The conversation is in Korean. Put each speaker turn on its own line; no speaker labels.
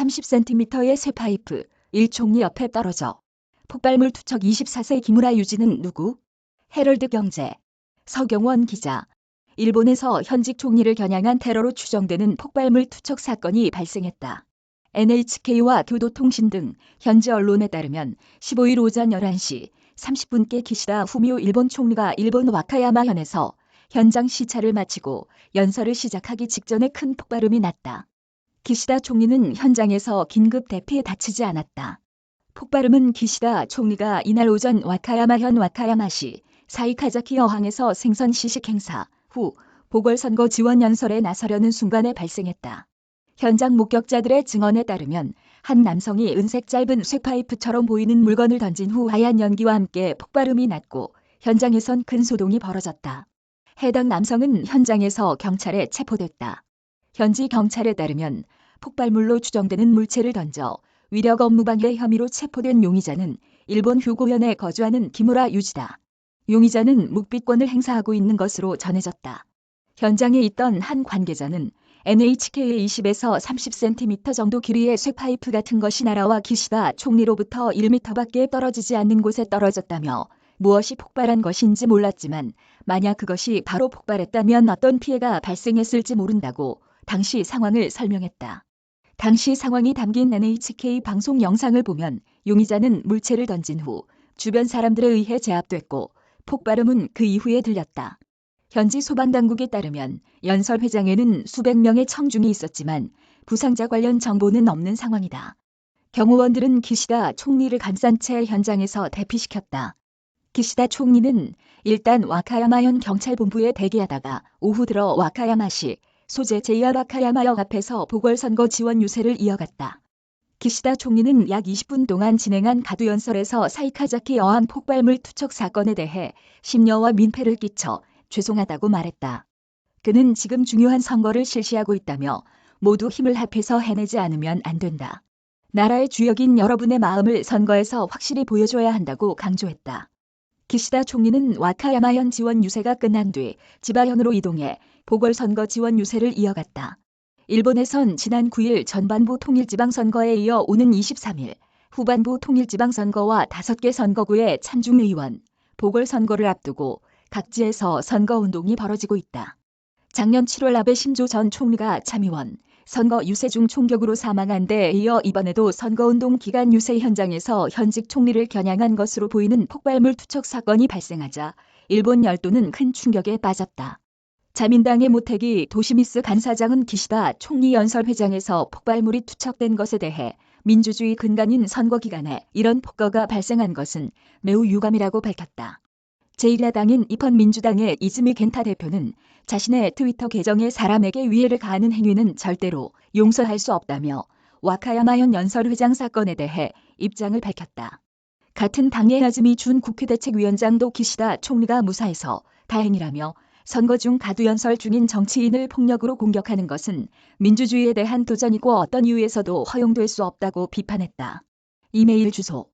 30cm의 쇠파이프, 일총리 옆에 떨어져. 폭발물 투척 24세 기무라 유지는 누구? 헤럴드 경제. 서경원 기자. 일본에서 현직 총리를 겨냥한 테러로 추정되는 폭발물 투척 사건이 발생했다. NHK와 교도통신 등 현지 언론에 따르면 15일 오전 11시 30분께 기시다 후미오 일본 총리가 일본 와카야마현에서 현장 시찰을 마치고 연설을 시작하기 직전에 큰 폭발음이 났다. 기시다 총리는 현장에서 긴급 대피해 다치지 않았다. 폭발음은 기시다 총리가 이날 오전 와카야마현 와카야마시 사이카자키 어항에서 생선 시식 행사 후 보궐선거 지원 연설에 나서려는 순간에 발생했다. 현장 목격자들의 증언에 따르면 한 남성이 은색 짧은 쇠파이프처럼 보이는 물건을 던진 후 하얀 연기와 함께 폭발음이 났고 현장에선 큰 소동이 벌어졌다. 해당 남성은 현장에서 경찰에 체포됐다. 현지 경찰에 따르면 폭발물로 추정되는 물체를 던져 위력 업무방해 혐의로 체포된 용의자는 일본 휴고현에 거주하는 기무라 유지다. 용의자는 묵비권을 행사하고 있는 것으로 전해졌다. 현장에 있던 한 관계자는 NHK의 20에서 30cm 정도 길이의 쇠파이프 같은 것이 날아와 기시다 총리로부터 1m밖에 떨어지지 않는 곳에 떨어졌다며 무엇이 폭발한 것인지 몰랐지만 만약 그것이 바로 폭발했다면 어떤 피해가 발생했을지 모른다고 당시 상황을 설명했다. 당시 상황이 담긴 NHK 방송 영상을 보면 용의자는 물체를 던진 후 주변 사람들에 의해 제압됐고 폭발음은 그 이후에 들렸다. 현지 소방당국에 따르면 연설회장에는 수백 명의 청중이 있었지만 부상자 관련 정보는 없는 상황이다. 경호원들은 기시다 총리를 감싼 채 현장에서 대피시켰다. 기시다 총리는 일단 와카야마현 경찰본부에 대기하다가 오후 들어 와카야마시 소재 JR 와카야마역 앞에서 보궐선거 지원 유세를 이어갔다. 기시다 총리는 약 20분 동안 진행한 가두연설에서 사이카자키 어항 폭발물 투척 사건에 대해 심려와 민폐를 끼쳐 죄송하다고 말했다. 그는 지금 중요한 선거를 실시하고 있다며 모두 힘을 합해서 해내지 않으면 안 된다. 나라의 주역인 여러분의 마음을 선거에서 확실히 보여줘야 한다고 강조했다. 기시다 총리는 와카야마현 지원 유세가 끝난 뒤 지바현으로 이동해 보궐선거 지원 유세를 이어갔다. 일본에선 지난 9일 전반부 통일지방선거에 이어 오는 23일 후반부 통일지방선거와 5개 선거구의 참중의원, 보궐선거를 앞두고 각지에서 선거운동이 벌어지고 있다. 작년 7월 아베 신조 전 총리가 참의원, 선거 유세 중 총격으로 사망한 데 이어 이번에도 선거운동 기간 유세 현장에서 현직 총리를 겨냥한 것으로 보이는 폭발물 투척 사건이 발생하자 일본 열도는 큰 충격에 빠졌다. 자민당의 모테기 도시미스 간사장은 기시다 총리 연설회장에서 폭발물이 투척된 것에 대해 민주주의 근간인 선거 기간에 이런 폭거가 발생한 것은 매우 유감이라고 밝혔다. 제1야당인 입헌민주당의 이즈미 겐타 대표는 자신의 트위터 계정에 사람에게 위해를 가하는 행위는 절대로 용서할 수 없다며 와카야마현 연설회장 사건에 대해 입장을 밝혔다. 같은 당의 야즈미 준 국회대책위원장도 기시다 총리가 무사해서 다행이라며 선거 중 가두연설 중인 정치인을 폭력으로 공격하는 것은 민주주의에 대한 도전이고 어떤 이유에서도 허용될 수 없다고 비판했다. 이메일 주소